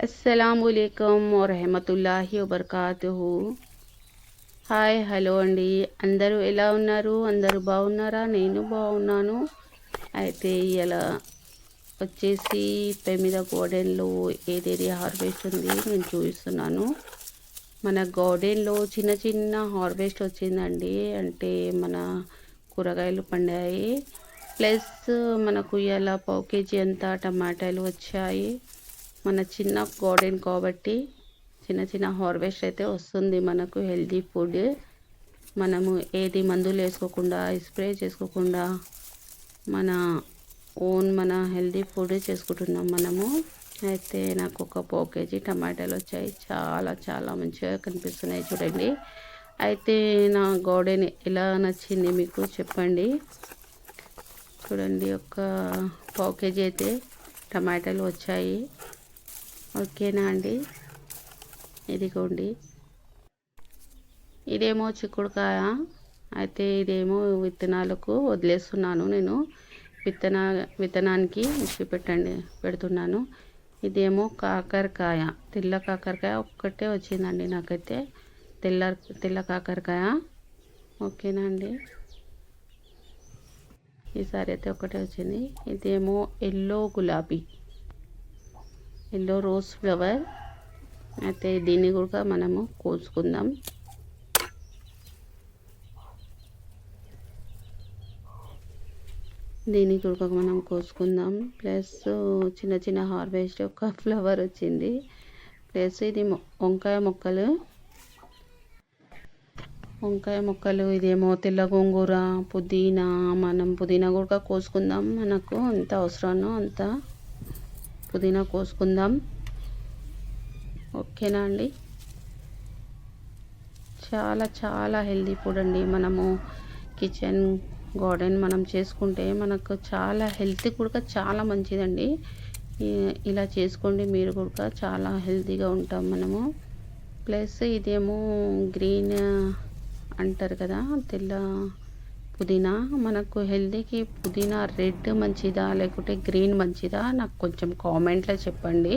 అస్సలాముఅలైకుం వరహమతుల్లాహి వబర్కాతుహు. Hi hello అండి, అందరూ ఎలా ఉన్నారు? అందరూ బాగున్నారా? నేను బాగున్నాను. అయితే ఇలా వచ్చేసి 9 గార్డెన్లో ఏదేది హార్వెస్ట్ ఉంది నేను చూపిస్తున్నాను. మన గార్డెన్లో చిన్న చిన్న హార్వెస్ట్ వచ్చిందండి. అంటే మన కూరగాయలు పండాయి, ప్లస్ మనకు ఇలా పావు కేజీ అంతా టమాటాలు వచ్చాయి. మన చిన్న గార్డెన్ కాబట్టి చిన్న చిన్న హార్వెస్ట్ అయితే వస్తుంది. మనకు హెల్తీ ఫుడ్, మనము ఏది మందులు వేసుకోకుండా స్ప్రే చేసుకోకుండా మన మన హెల్తీ ఫుడ్ చేసుకుంటున్నాం మనము. అయితే నాకు ఒక పావు కేజీ టమాటాలు వచ్చాయి. చాలా చాలా మంచిగా కనిపిస్తున్నాయి చూడండి. అయితే నా గార్డెన్ ఎలా నచ్చింది మీకు చెప్పండి. చూడండి, ఒక పావు కేజీ అయితే టమాటాలు వచ్చాయి. ఓకేనా అండి, ఇదిగోండి. ఇదేమో చిక్కుడుకాయ. అయితే ఇదేమో విత్తనాలకు వదిలేస్తున్నాను నేను. విత్తనానికి పెడుతున్నాను. ఇదేమో కాకరకాయ, తెల్ల కాకరకాయ ఒక్కటే వచ్చిందండి నాకైతే, తెల్ల కాకరకాయ. ఓకేనా అండి, ఈసారి అయితే ఒకటే వచ్చింది. ఇదేమో ఎల్లో గులాబీ, ఎల్లో రోజ్ ఫ్లవర్. అయితే దీన్ని కూడా మనము కోసుకుందాం. దీన్ని కూడా మనం కోసుకుందాం. ప్లస్ చిన్న చిన్న హార్వెస్ట్ ఒక ఫ్లవర్ వచ్చింది. ప్లస్ ఇది వంకాయ మొక్కలు. ఇదేమో తెల్ల గోంగూర, పుదీనా. మనం పుదీనా కూడా కోసుకుందాం. మనకు ఎంత అవసరమో అంత పుదీనా కోసుకుందాం. ఓకేనా అండి, చాలా చాలా హెల్తీ ఫుడ్ అండి. మనము కిచెన్ గార్డెన్ మనం చేసుకుంటే మనకు చాలా హెల్త్ కూడా చాలా మంచిదండి. ఇలా చేసుకోండి, మీరు కూడా చాలా హెల్తీగా ఉంటాం మనము. ప్లస్ ఇదేమో గ్రీన్ అంటారు కదా, తెల్ల పుదీనా. మనకు హెల్తీకి పుదీనా రెడ్ మంచిదా లేకుంటే గ్రీన్ మంచిదా నాకు కొంచెం కామెంట్లో చెప్పండి.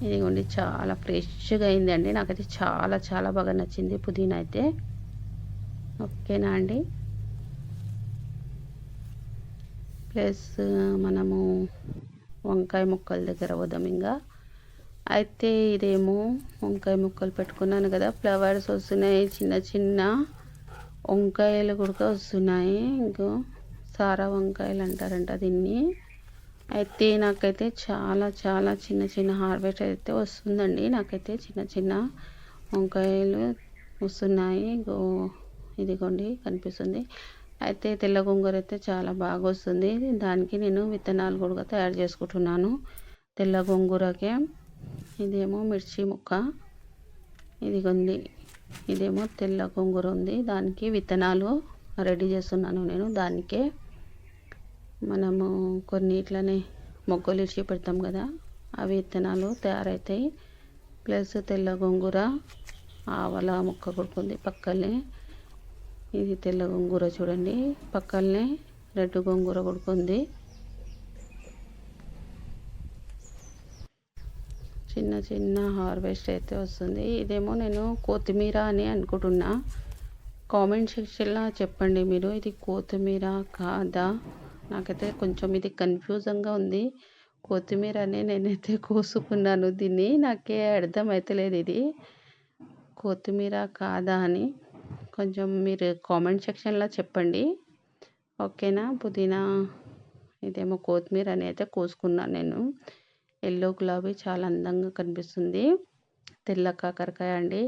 ఇదిగోండి, చాలా ఫ్రెష్గా అయిందండి. నాకైతే చాలా చాలా బాగా నచ్చింది పుదీనా అయితే. ఓకేనా అండి, ప్లస్ మనము వంకాయ ముక్కల దగ్గర వద్దాం ఇంకా. అయితే ఇదేమో వంకాయ ముక్కలు పెట్టుకున్నాను కదా, ఫ్లవర్స్ వస్తున్నాయి, చిన్న చిన్న వంకాయలు కూడా వస్తున్నాయి. ఇంకో సారా వంకాయలు అంటారంట దీన్ని. అయితే నాకైతే చాలా చాలా చిన్న చిన్న హార్వెస్ట్ అయితే వస్తుందండి. నాకైతే చిన్న చిన్న వంకాయలు వస్తున్నాయి. ఇదిగోండి కనిపిస్తుంది. అయితే తెల్ల గోంగూర అయితే చాలా బాగా వస్తుంది. దానికి నేను విత్తనాలు కూడా తయారు చేసుకుంటున్నాను తెల్ల గోంగూరకే. ఇదేమో మిర్చి ముక్క, ఇదిగోండి. ఇదేమో తెల్ల గోంగూర ఉంది, దానికి విత్తనాలు రెడీ చేస్తున్నాను నేను. దానికే మనము కొన్ని ఇట్లనే మొగ్గలు ఇచ్చి పెడతాం కదా, అవి విత్తనాలు తయారవుతాయి. ప్లస్ తెల్ల గోంగూర, ఆవల మొక్క కొడుకుంది పక్కనే. ఇది తెల్ల గోంగూర చూడండి, పక్కనే రెడ్ గోంగూర కొడుకుంది. చిన్న చిన్న హార్వెస్ట్ అయితే వస్తుంది. ఇదేమో నేను కొత్తిమీర అని అనుకుంటున్నా. కామెంట్ సెక్షన్లో చెప్పండి మీరు, ఇది కొత్తిమీర కాదా. నాకైతే కొంచెం ఇది కన్ఫ్యూజన్గా ఉంది. కొత్తిమీర అని నేనైతే కోసుకున్నాను దీన్ని, నాకే అర్థం అవుతలేదు ఇది కొత్తిమీర కాదా అని. కొంచెం మీరు కామెంట్ సెక్షన్లో చెప్పండి. ఓకేనా. పుదీనా, ఇదేమో కొత్తిమీర అని అయితే కోసుకున్నాను నేను. ఎల్లో గులాబీ చాలా అందంగా కనిపిస్తుంది. తెల్ల కాకరకాయ అండి.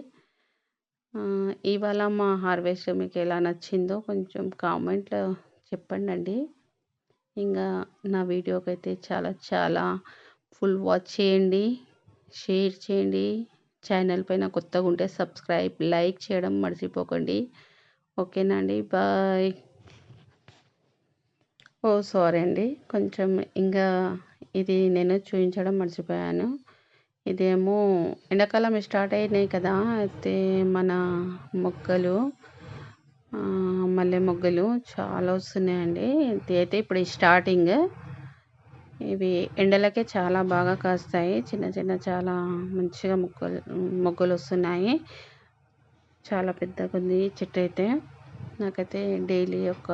ఇవాళ మా హార్వెస్ట్ మీకు ఎలా నచ్చిందో కొంచెం కామెంట్లో చెప్పండి అండి. ఇంకా నా వీడియోకి అయితే చాలా చాలా ఫుల్ వాచ్ చేయండి, షేర్ చేయండి. ఛానల్ పైన కొత్తగా ఉంటే సబ్స్క్రైబ్, లైక్ చేయడం మర్చిపోకండి. ఓకేనా అండి, బాయ్. ఓ సారీ అండి, కొంచెం ఇంకా ఇది నేను చూపించడం మర్చిపోయాను. ఇదేమో ఎండాకాలం స్టార్ట్ అయినాయి కదా, అయితే మన మొక్కలు మల్లె మొగ్గలు చాలా వస్తున్నాయండి. ఇది అయితే ఇప్పుడు స్టార్టింగ్. ఇవి ఎండలకే చాలా బాగా కాస్తాయి. చిన్న చిన్న చాలా మంచిగా మొగ్గలు వస్తున్నాయి. చాలా పెద్దగా ఉంది చెట్టు అయితే. నాకైతే డైలీ ఒక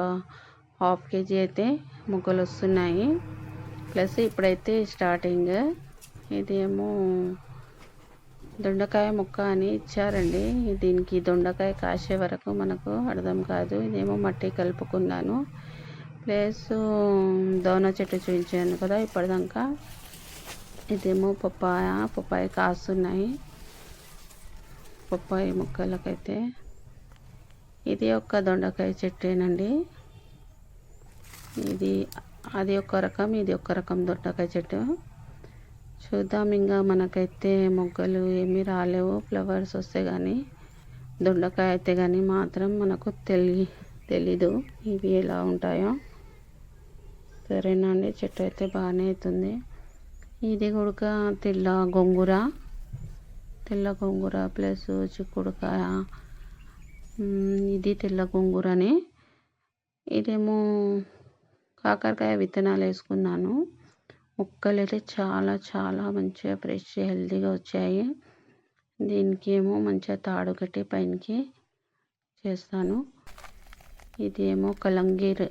½ kg అయితే మొగ్గలు వస్తున్నాయి. ప్లస్ ఇప్పుడైతే స్టార్టింగ్. ఇదేమో దొండకాయ మొక్క అని ఇచ్చారండి. దీనికి దొండకాయ కాసే వరకు మనకు అర్థం కాదు. ఇదేమో మట్టి కలుపుకున్నాను. ప్లస్ దోన చెట్టు చూపించాను కదా ఇప్పటిదాకా. ఇదేమో పప్పాయ కాస్తున్నాయి పప్పాయ మొక్కలకైతే. ఇది ఒక దొండకాయ చెట్టేనండి. అది ఒక రకం, ఇది ఒక రకం దొండకాయ చెట్టు. చూద్దాం. ఇంకా మనకైతే మొగ్గలు ఏమీ రాలేవు. ఫ్లవర్స్ వస్తే కానీ దొండకాయ అయితే కానీ మాత్రం మనకు తెలీదు ఇవి ఎలా ఉంటాయో. సరేనా అండి. చెట్టు అయితే బాగానే అవుతుంది. ఇది కూడా తెల్ల గోంగూర ప్లస్ చిక్కుడుకాయ. ఇది తెల్ల గోంగూరని. ఇదేమో కాకరకాయ విత్తనాలు వేసుకున్నాను. మొక్కలు అయితే చాలా చాలా మంచిగా ఫ్రెష్ హెల్తీగా వచ్చాయి. దీనికి ఏమో మంచిగా తాడు కట్టి పైనకి చేస్తాను. ఇదేమో కలంగీర్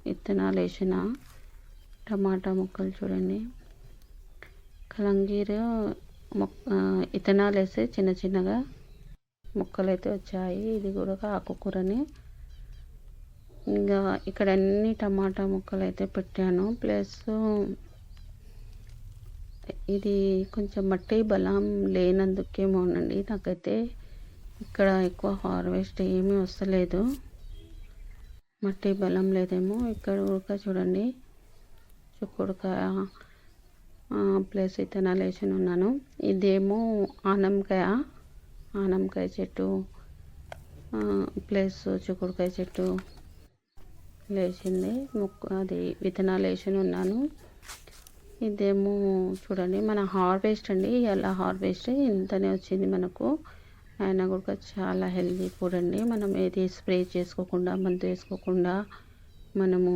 విత్తనాలు వేసిన టమాటా మొక్కలు చూడండి. కలంగీర్ విత్తనాలు వేస్తే చిన్న చిన్నగా మొక్కలు అయితే వచ్చాయి. ఇది కూడా ఆకుకూరని. ఇంకా ఇక్కడ అన్ని టమాటా మొక్కలు అయితే పెట్టాను. ప్లస్ ఇది కొంచెం మట్టి బలం లేనందుకేమోనండి నాకైతే ఇక్కడ ఎక్కువ హార్వెస్ట్ ఏమీ వస్తలేదు. మట్టి బలం లేదేమో. ఇక్కడ కూడా చూడండి చిక్కుడుకాయ ప్లస్ విత్తనాలు వేసి ఉన్నాను. ఇదేమో ఆనంకాయ చెట్టు ప్లస్ చిక్కుడుకాయ చెట్టు లేచింది. అది విత్తనాలు వేసి ఉన్నాను. ఇదేమో చూడండి మన హార్వెస్ట్ అండి. ఎలా హార్వెస్ట్ ఇంతనే వచ్చింది మనకు. అయినా కూడా చాలా హెల్తీ ఫుడ్ అండి. మనం ఏది స్ప్రే చేసుకోకుండా మందు వేసుకోకుండా మనము